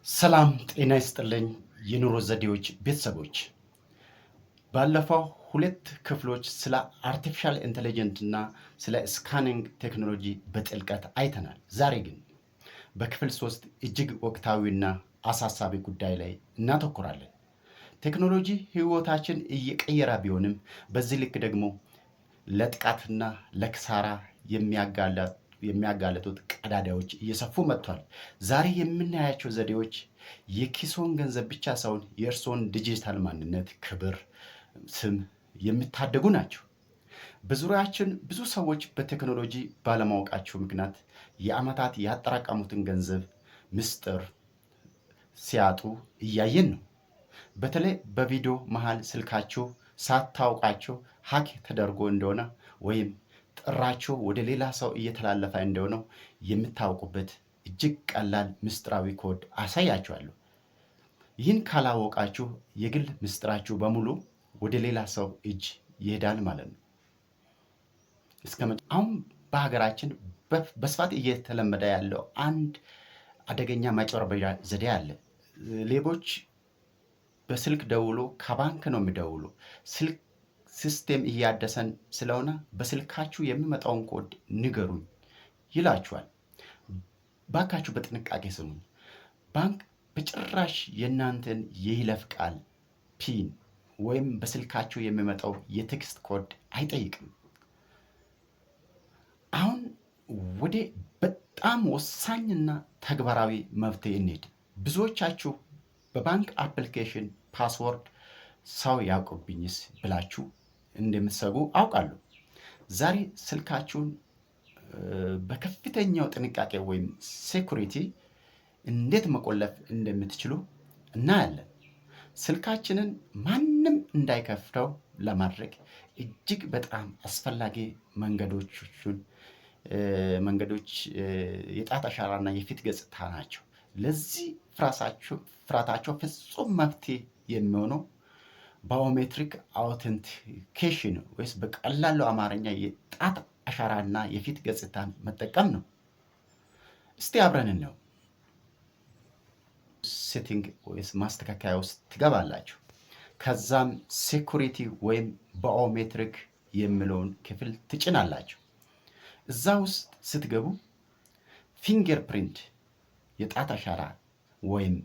ሰላም ጤና ይስጥልኝ የኑሮ ዘዴዎች ቤተሰቦች። ባለፈው ሁለት ክፍሎች ስለ አርቲፊሻል ኢንተለጀንስ እና ስለ ስካኒንግ ቴክኖሎጂ በጥልቀት አይተናል። ዛሬ ግን በክፍል 3 እጅግ ወቅታዊና አሳሳቢ ጉዳይ ላይ እናተኩራለን። ቴክኖሎጂ ህይወታችን እየቀየረ ቢሆንም በዚህ ልክ ደግሞ ለጥቃትና ለክሳራ የሚያጋለጡት ቀዳዳዎች እየሰፉ መጥቷል። ዛሬ የምናያቸው ዘዴዎች የኪሶን ገንዘብ ብቻ ሳይሆን የእርስዎን ዲጂታል ማንነት፣ ክብር፣ ስም የሚታደጉ ናቸው። በዙሪያችን ብዙ ሰዎች በቴክኖሎጂ ባለማወቃቸው ምክንያት የዓመታት ያጠራቀሙትን ገንዘብ ምስጢር ሲያጡ እያየን ነው። በተለይ በቪዲዮ መሃል ስልካቸው ሳታውቃቸው ሀክ ተደርጎ እንደሆነ ወይም ጥራቸው ወደ ሌላ ሰው እየተላለፈ እንደሆነ የምታውቁበት እጅግ ቀላል ምስጢራዊ ኮድ አሳያችኋለሁ። ይህን ካላወቃችሁ የግል ምስጢራችሁ በሙሉ ወደ ሌላ ሰው እጅ ይሄዳል ማለት ነው። አሁን በሀገራችን በስፋት እየተለመደ ያለው አንድ አደገኛ ማጭበርበሪያ ዘዴ አለ። ሌቦች በስልክ ደውሎ ከባንክ ነው የሚደውሉ። ስልክ ሲስቴም እያደሰን ስለሆነ በስልካችሁ የሚመጣውን ኮድ ንገሩኝ ይላችኋል። ባካችሁ በጥንቃቄ ስሙኝ። ባንክ በጭራሽ የእናንተን የይለፍ ቃል ፒን ወይም በስልካችሁ የሚመጣው የቴክስት ኮድ አይጠይቅም። አሁን ወደ በጣም ወሳኝና ተግባራዊ መፍትሄ እንሂድ። ብዙዎቻችሁ በባንክ አፕሊኬሽን ፓስወርድ ሰው ያውቅብኝስ ብላችሁ እንደምትሰጉ አውቃለሁ። ዛሬ ስልካችሁን በከፍተኛው ጥንቃቄ ወይም ሴኩሪቲ እንዴት መቆለፍ እንደምትችሉ እናያለን። ስልካችንን ማንም እንዳይከፍተው ለማድረግ እጅግ በጣም አስፈላጊ መንገዶች የጣት አሻራና የፊት ገጽታ ናቸው። ለዚህ ፍርሃታቸው ፍጹም መፍትሄ የሚሆነው ባዮሜትሪክ አውተንቲኬሽን ወይስ በቀላሉ አማርኛ የጣት አሻራና የፊት ገጽታን መጠቀም ነው። እስቲ አብረን ነው። ሴቲንግ ወይስ ማስተካከያ ውስጥ ትገባላችሁ። ከዛም ሴኩሪቲ ወይም ባዮሜትሪክ የሚለውን ክፍል ትጭናላችሁ። እዛ ውስጥ ስትገቡ ፊንገር ፕሪንት የጣት አሻራ ወይም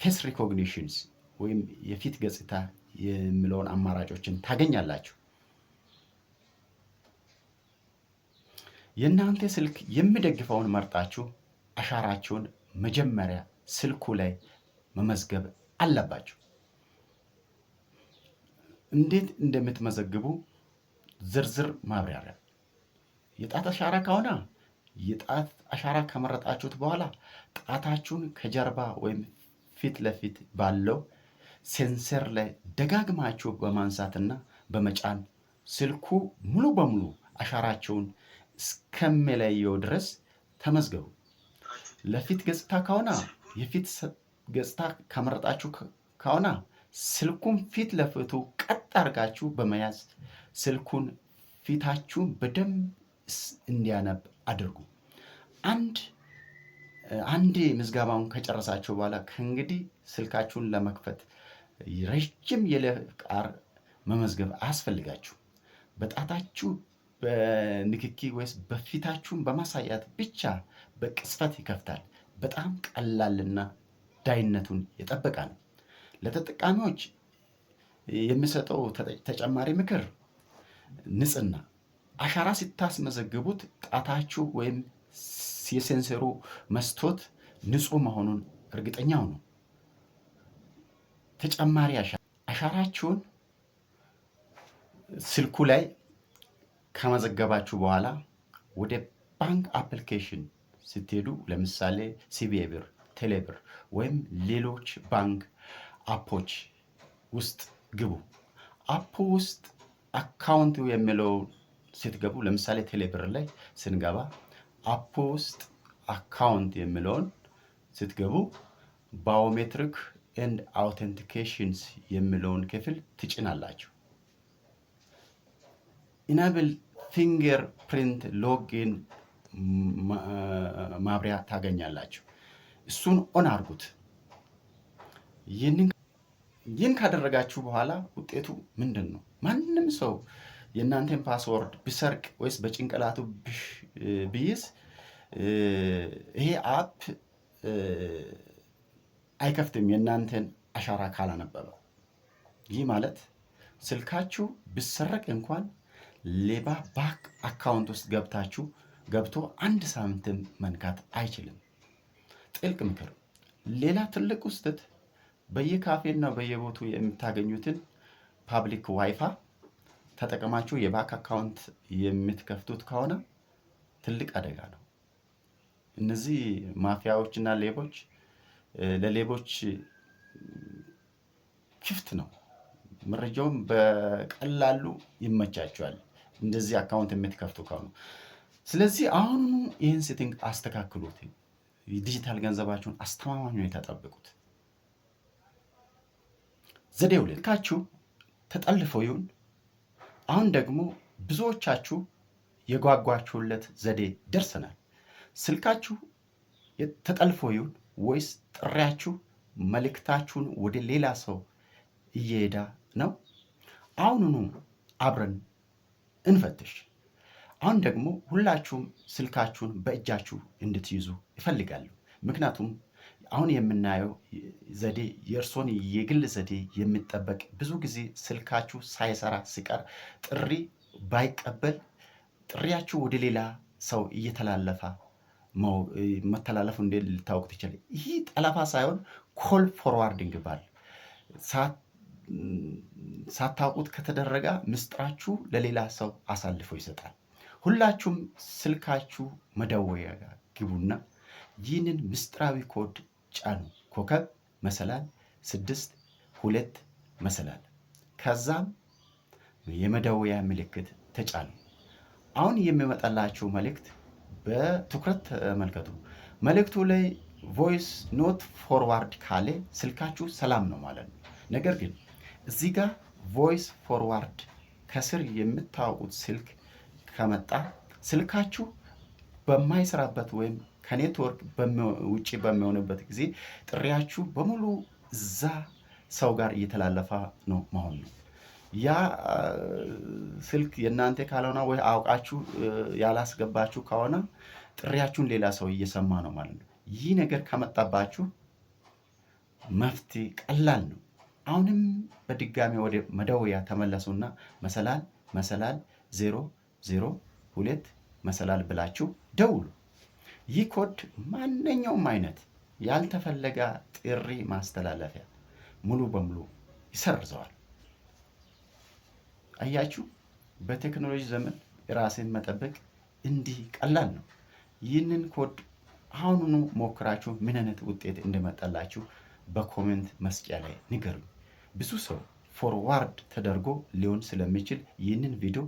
ፌስ ሪኮግኒሽንስ ወይም የፊት ገጽታ የሚለውን አማራጮችን ታገኛላችሁ። የእናንተ ስልክ የሚደግፈውን መርጣችሁ አሻራችሁን መጀመሪያ ስልኩ ላይ መመዝገብ አለባችሁ። እንዴት እንደምትመዘግቡ ዝርዝር ማብራሪያ። የጣት አሻራ ከሆነ የጣት አሻራ ከመረጣችሁት በኋላ ጣታችሁን ከጀርባ ወይም ፊት ለፊት ባለው ሴንሰር ላይ ደጋግማችሁ በማንሳትና በመጫን ስልኩ ሙሉ በሙሉ አሻራቸውን እስከሚለየው ድረስ ተመዝገቡ። ለፊት ገጽታ ከሆነ የፊት ገጽታ ከመረጣችሁ ከሆነ ስልኩን ፊት ለፊቱ ቀጥ አድርጋችሁ በመያዝ ስልኩን ፊታችሁን በደንብ እንዲያነብ አድርጉ። አንድ ምዝገባውን ከጨረሳችሁ በኋላ ከእንግዲህ ስልካችሁን ለመክፈት ረጅም የይለፍ ቃል መመዝገብ አያስፈልጋችሁ። በጣታችሁ በንክኪ ወይስ በፊታችሁን በማሳያት ብቻ በቅጽበት ይከፍታል። በጣም ቀላልና ዳይነቱን የጠበቀ ነው። ለተጠቃሚዎች የሚሰጠው ተጨማሪ ምክር ንጽህና። አሻራ ስታስመዘግቡት ጣታችሁ ወይም የሴንሰሩ መስቶት ንጹህ መሆኑን እርግጠኛ ሁኑ። ተጨማሪ አሻራችሁን ስልኩ ላይ ከመዘገባችሁ በኋላ ወደ ባንክ አፕሊኬሽን ስትሄዱ ለምሳሌ ሲቢኢ ብር፣ ቴሌብር ወይም ሌሎች ባንክ አፖች ውስጥ ግቡ። አፑ ውስጥ አካውንት የሚለው ስትገቡ ለምሳሌ ቴሌብር ላይ ስንገባ አፑ ውስጥ አካውንት የሚለውን ስትገቡ ባዮሜትሪክ ኤንድ አውተንቲኬሽንስ የሚለውን ክፍል ትጭናላችሁ። ኢናብል ፊንገር ፕሪንት ሎጊን ማብሪያ ታገኛላችሁ። እሱን ኦን አድርጉት። ይህን ካደረጋችሁ በኋላ ውጤቱ ምንድን ነው? ማንም ሰው የእናንተን ፓስወርድ ቢሰርቅ ወይስ በጭንቅላቱ ቢይዝ ይሄ አፕ አይከፍትም የእናንተን አሻራ ካላነበበ። ይህ ማለት ስልካችሁ ቢሰረቅ እንኳን ሌባ ባክ አካውንት ውስጥ ገብቶ 1 ሳንቲም መንካት አይችልም። ጥልቅ ምክር። ሌላ ትልቅ ስህተት በየካፌና በየቦቱ የምታገኙትን ፓብሊክ ዋይፋ ተጠቅማችሁ የባክ አካውንት የምትከፍቱት ከሆነ ትልቅ አደጋ ነው። እነዚህ ማፊያዎችና ሌቦች ለሌቦች ክፍት ነው። መረጃውም በቀላሉ ይመቻቸዋል እንደዚህ አካውንት የምትከፍቱ ከሆነ። ስለዚህ አሁኑኑ ይህን ሴቲንግ አስተካክሉት። ዲጂታል ገንዘባችሁን አስተማማኝ የተጠብቁት። ዘዴው ልካችሁ ተጠልፈው ይሁን አሁን ደግሞ ብዙዎቻችሁ የጓጓችሁለት ዘዴ ደርሰናል። ስልካችሁ ተጠልፎ ይሁን ወይስ ጥሪያችሁ መልእክታችሁን ወደ ሌላ ሰው እየሄዳ ነው? አሁኑኑ አብረን እንፈትሽ። አሁን ደግሞ ሁላችሁም ስልካችሁን በእጃችሁ እንድትይዙ ይፈልጋሉ። ምክንያቱም አሁን የምናየው ዘዴ የእርሶን የግል ዘዴ የሚጠበቅ ብዙ ጊዜ ስልካችሁ ሳይሰራ ሲቀር ጥሪ ባይቀበል ጥሪያችሁ ወደ ሌላ ሰው እየተላለፈ መተላለፉ እንዴት ልታወቁት ይችላል? ይህ ጠለፋ ሳይሆን ኮል ፎርዋርዲንግ ባል ሳታውቁት ከተደረገ ምስጢራችሁ ለሌላ ሰው አሳልፎ ይሰጣል። ሁላችሁም ስልካችሁ መደወያ ጋር ግቡና ይህንን ምስጢራዊ ኮድ ጫኑ። ኮከብ መሰላል 62 መሰላል። ከዛም የመደወያ ምልክት ተጫኑ። አሁን የሚመጣላችሁ መልእክት በትኩረት ተመልከቱ። መልእክቱ ላይ ቮይስ ኖት ፎርዋርድ ካለ ስልካችሁ ሰላም ነው ማለት ነው። ነገር ግን እዚህ ጋር ቮይስ ፎርዋርድ ከስር የምታውቁት ስልክ ከመጣ ስልካችሁ በማይሰራበት ወይም ከኔትወርክ ውጭ በሚሆንበት ጊዜ ጥሪያችሁ በሙሉ እዛ ሰው ጋር እየተላለፈ ነው መሆን ነው። ያ ስልክ የእናንተ ካልሆነ ወይ አውቃችሁ ያላስገባችሁ ከሆነ ጥሪያችሁን ሌላ ሰው እየሰማ ነው ማለት ነው። ይህ ነገር ከመጣባችሁ መፍትሄ ቀላል ነው። አሁንም በድጋሚ ወደ መደወያ ተመለሱና መሰላል 002 መሰላል ብላችሁ ደውሉ። ይህ ኮድ ማንኛውም አይነት ያልተፈለገ ጥሪ ማስተላለፊያ ሙሉ በሙሉ ይሰርዘዋል። አያችሁ፣ በቴክኖሎጂ ዘመን ራስን መጠበቅ እንዲህ ቀላል ነው። ይህንን ኮድ አሁኑኑ ሞክራችሁ ምን አይነት ውጤት እንደመጣላችሁ በኮሜንት መስጫ ላይ ንገሩኝ። ብዙ ሰው ፎርዋርድ ተደርጎ ሊሆን ስለሚችል ይህንን ቪዲዮ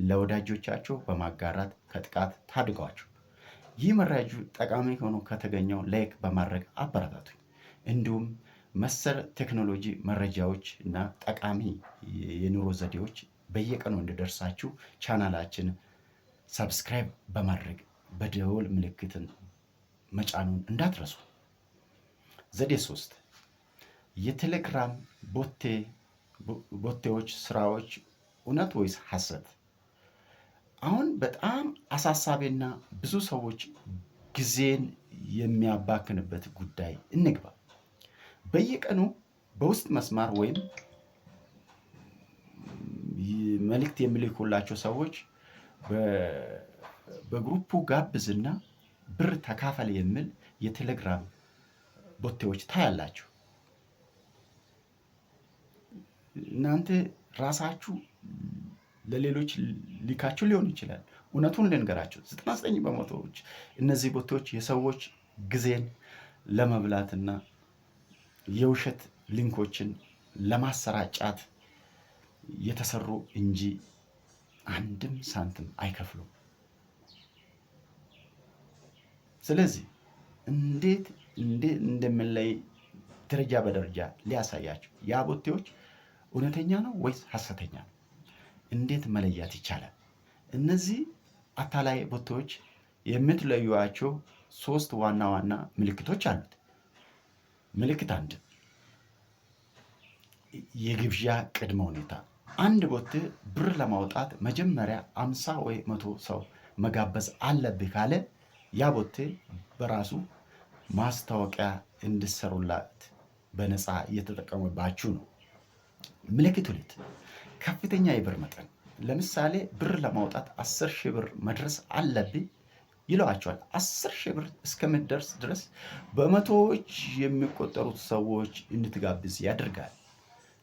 ለወዳጆቻቸው በማጋራት ከጥቃት ታድገዋቸው። ይህ መረጃ ጠቃሚ ሆኖ ከተገኘው ላይክ በማድረግ አበረታቱኝ። እንዲሁም መሰል ቴክኖሎጂ መረጃዎች እና ጠቃሚ የኑሮ ዘዴዎች በየቀኑ እንዲደርሳችሁ ቻናላችን ሰብስክራይብ በማድረግ በደወል ምልክትን መጫኑን እንዳትረሱ። ዘዴ 3 የቴሌግራም ቦቴዎች ስራዎች እውነት ወይስ ሐሰት? አሁን በጣም አሳሳቢና ብዙ ሰዎች ጊዜን የሚያባክንበት ጉዳይ እንግባ። በየቀኑ በውስጥ መስመር ወይም መልእክት የሚልኩላቸው ሰዎች በግሩፑ ጋብዝና ብር ተካፈል የሚል የቴሌግራም ቦቴዎች ታያላችሁ። እናንተ ራሳችሁ ለሌሎች ሊካችሁ ሊሆን ይችላል። እውነቱን ልንገራችሁ፣ 99 በመቶዎች እነዚህ ቦቴዎች የሰዎች ጊዜን ለመብላትና የውሸት ሊንኮችን ለማሰራጫት የተሰሩ እንጂ አንድም ሳንቲም አይከፍሉም። ስለዚህ እንዴት እንደምንለይ ደረጃ በደረጃ ሊያሳያችሁ። ያ ቦቴዎች እውነተኛ ነው ወይስ ሐሰተኛ ነው? እንዴት መለያት ይቻላል? እነዚህ አታላይ ቦቴዎች የምትለዩዋቸው 3 ዋና ዋና ምልክቶች አሉት። ምልክት 1 የግብዣ ቅድመ ሁኔታ አንድ ቦቴ ብር ለማውጣት መጀመሪያ 50 ወይ 100 ሰው መጋበዝ አለብህ ካለ ያ ቦቴ በራሱ ማስታወቂያ እንድሰሩላት በነፃ እየተጠቀሙባችሁ ነው። ምልክት 2 ከፍተኛ የብር መጠን ለምሳሌ ብር ለማውጣት 10 ሺህ ብር መድረስ አለብህ ይለዋቸዋል። 10 ሺህ ብር እስከምትደርስ ድረስ በመቶዎች የሚቆጠሩት ሰዎች እንድትጋብዝ ያደርጋል።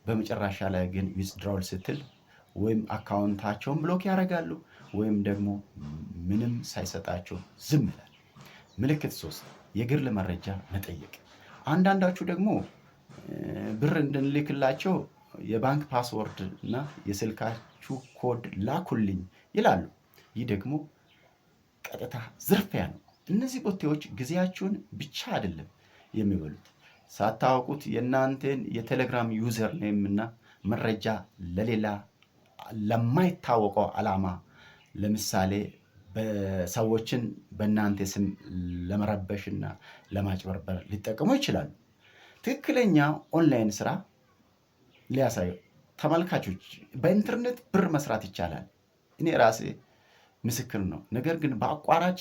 በመጨረሻ ላይ ግን ዊዝድራውል ስትል ወይም አካውንታቸውን ብሎክ ያደርጋሉ ወይም ደግሞ ምንም ሳይሰጣቸው ዝም ይላል። ምልክት 3 የግል መረጃ መጠየቅ። አንዳንዳችሁ ደግሞ ብር እንድንልክላቸው የባንክ ፓስወርድ እና የስልካችሁ ኮድ ላኩልኝ ይላሉ። ይህ ደግሞ ቀጥታ ዝርፊያ ነው። እነዚህ ቦቴዎች ጊዜያችሁን ብቻ አይደለም የሚበሉት፣ ሳታውቁት የእናንተን የቴሌግራም ዩዘር ኔም እና መረጃ ለሌላ ለማይታወቀው ዓላማ ለምሳሌ ሰዎችን በእናንተ ስም ለመረበሽና ለማጭበርበር ሊጠቀሙ ይችላሉ። ትክክለኛ ኦንላይን ስራ ሊያሳዩ ተመልካቾች፣ በኢንተርኔት ብር መስራት ይቻላል። እኔ ራሴ ምስክር ነው። ነገር ግን በአቋራጭ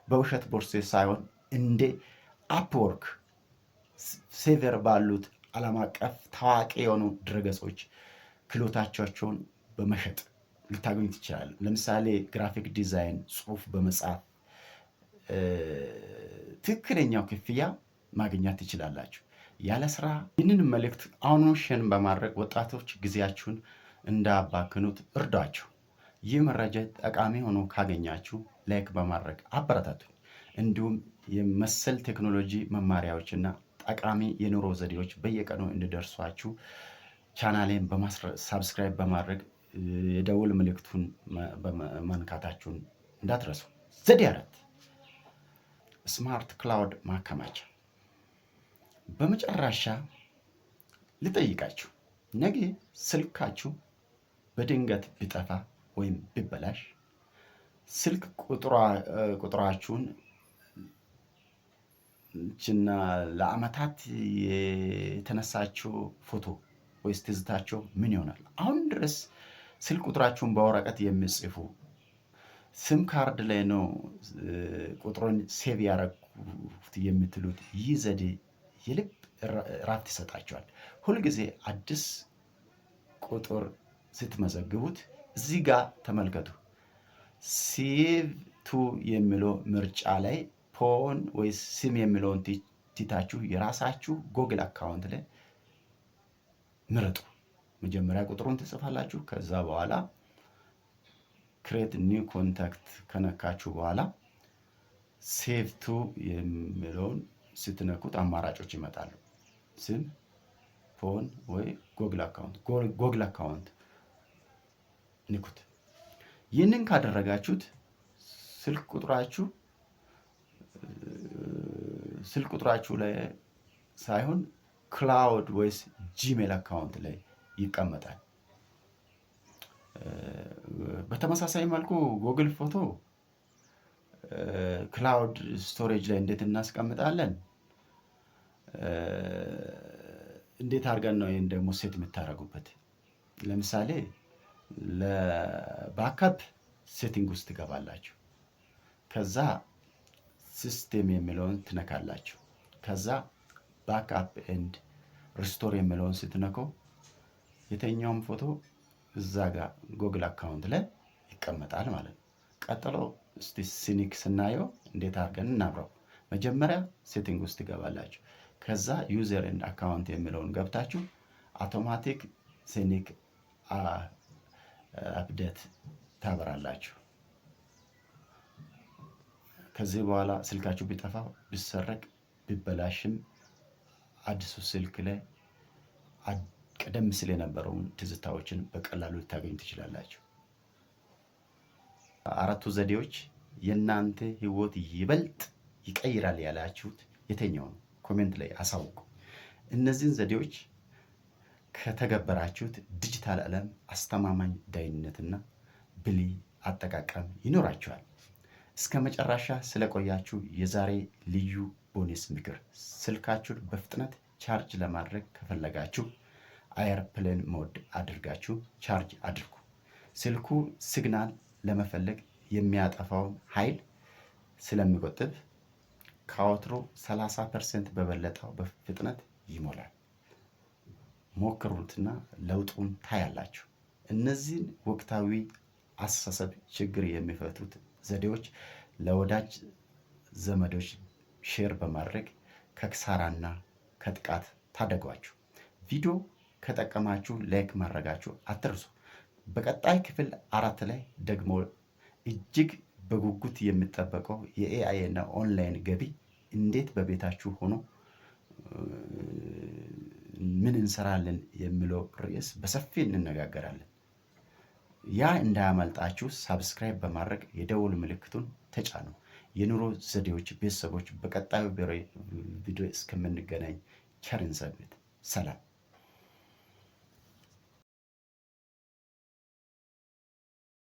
በውሸት ቦርሴ ሳይሆን እንደ አፕወርክ፣ ሴቨር ባሉት ዓለም አቀፍ ታዋቂ የሆኑ ድረገጾች ክህሎታቸውን በመሸጥ ልታገኙ ትችላሉ። ለምሳሌ ግራፊክ ዲዛይን፣ ጽሁፍ በመጻፍ ትክክለኛው ክፍያ ማግኘት ትችላላችሁ ያለ ስራ። ይህንን መልእክት አሁኑ ሼር በማድረግ ወጣቶች ጊዜያችሁን እንዳባክኑት እርዷቸው። ይህ መረጃ ጠቃሚ ሆኖ ካገኛችሁ ላይክ በማድረግ አበረታቱኝ። እንዲሁም የመሰል ቴክኖሎጂ መማሪያዎችና ጠቃሚ የኑሮ ዘዴዎች በየቀኑ እንዲደርሷችሁ ቻናሌን ሳብስክራይብ በማድረግ የደውል ምልክቱን መንካታችሁን እንዳትረሱ። ዘዴ 4 ስማርት ክላውድ ማከማቻ። በመጨረሻ ልጠይቃችሁ፣ ነገ ስልካችሁ በድንገት ቢጠፋ ወይም ቢበላሽ ስልክ ቁጥራችሁን እና ለአመታት የተነሳችሁ ፎቶ ወይስ ትዝታቸው ምን ይሆናል? አሁን ድረስ ስልክ ቁጥራችሁን በወረቀት የሚጽፉ ስም ካርድ ላይ ነው ቁጥሩን ሴቭ ያደረጉት የምትሉት ይህ ዘዴ የልብ እረፍት ይሰጣቸዋል። ሁልጊዜ አዲስ ቁጥር ስትመዘግቡት እዚህ ጋር ተመልከቱ። ሴቭ ቱ የሚለው ምርጫ ላይ ፎን ወይስ ስም የሚለውን ትታችሁ የራሳችሁ ጎግል አካውንት ላይ ምረጡ። መጀመሪያ ቁጥሩን ትጽፋላችሁ። ከዛ በኋላ ክሬት ኒው ኮንታክት ከነካችሁ በኋላ ሴቭ ቱ የሚለውን ስትነኩት አማራጮች ይመጣሉ። ስም፣ ፎን ወይ ጎግል አካውንት ንኩት። ይህንን ካደረጋችሁት ስልክ ቁጥራችሁ ላይ ሳይሆን ክላውድ ወይስ ጂሜል አካውንት ላይ ይቀመጣል። በተመሳሳይ መልኩ ጎግል ፎቶ ክላውድ ስቶሬጅ ላይ እንዴት እናስቀምጣለን? እንዴት አድርገን ነው ይህን ደግሞ ሴት የምታደርጉበት? ለምሳሌ ለባካፕ ሴቲንግ ውስጥ ትገባላችሁ። ከዛ ሲስቴም የሚለውን ትነካላችሁ። ከዛ ባክአፕ ኤንድ ሪስቶር የሚለውን ስትነከው የተኛውም ፎቶ እዛ ጋር ጎግል አካውንት ላይ ይቀመጣል ማለት ነው። ቀጥሎ እስቲ ሲኒክ ስናየው እንዴት አድርገን እናብረው። መጀመሪያ ሴቲንግ ውስጥ ትገባላችሁ። ከዛ ዩዘር ኤንድ አካውንት የሚለውን ገብታችሁ አውቶማቲክ ሲኒክ አፕዴት ታበራላችሁ። ከዚህ በኋላ ስልካችሁ ቢጠፋ ቢሰረቅ ቢበላሽም አዲሱ ስልክ ላይ ቀደም ሲል የነበረውን ትዝታዎችን በቀላሉ ልታገኙ ትችላላችሁ። አራቱ ዘዴዎች የእናንተ ህይወት ይበልጥ ይቀይራል ያላችሁት የትኛው ነው? ኮሜንት ላይ አሳውቁ። እነዚህን ዘዴዎች ከተገበራችሁት ዲጂታል ዓለም አስተማማኝ ዳይነትና ብልህ አጠቃቀም ይኖራችኋል። እስከ መጨረሻ ስለቆያችሁ የዛሬ ልዩ ቦነስ ምክር፣ ስልካችሁን በፍጥነት ቻርጅ ለማድረግ ከፈለጋችሁ በአየርፕሌን ሞድ አድርጋችሁ ቻርጅ አድርጉ። ስልኩ ሲግናል ለመፈለግ የሚያጠፋውን ኃይል ስለሚቆጥብ ከወትሮ 30% በበለጠው በፍጥነት ይሞላል። ሞክሩትና ለውጡን ታያላችሁ። እነዚህን ወቅታዊ አስተሳሰብ ችግር የሚፈቱት ዘዴዎች ለወዳጅ ዘመዶች ሼር በማድረግ ከክሳራና ከጥቃት ታደጓቸው። ቪዲዮ ከጠቀማችሁ ላይክ ማድረጋችሁ አትርሱ። በቀጣይ ክፍል 4 ላይ ደግሞ እጅግ በጉጉት የሚጠበቀው የኤአይ እና ኦንላይን ገቢ እንዴት በቤታችሁ ሆኖ ምን እንሰራለን የሚለው ርዕስ በሰፊ እንነጋገራለን። ያ እንዳያመልጣችሁ ሳብስክራይብ በማድረግ የደውል ምልክቱን ተጫኑ። የኑሮ ዘዴዎች ቤተሰቦች፣ በቀጣዩ ቪዲዮ እስከምንገናኝ ቸር እንሰንብት። ሰላም።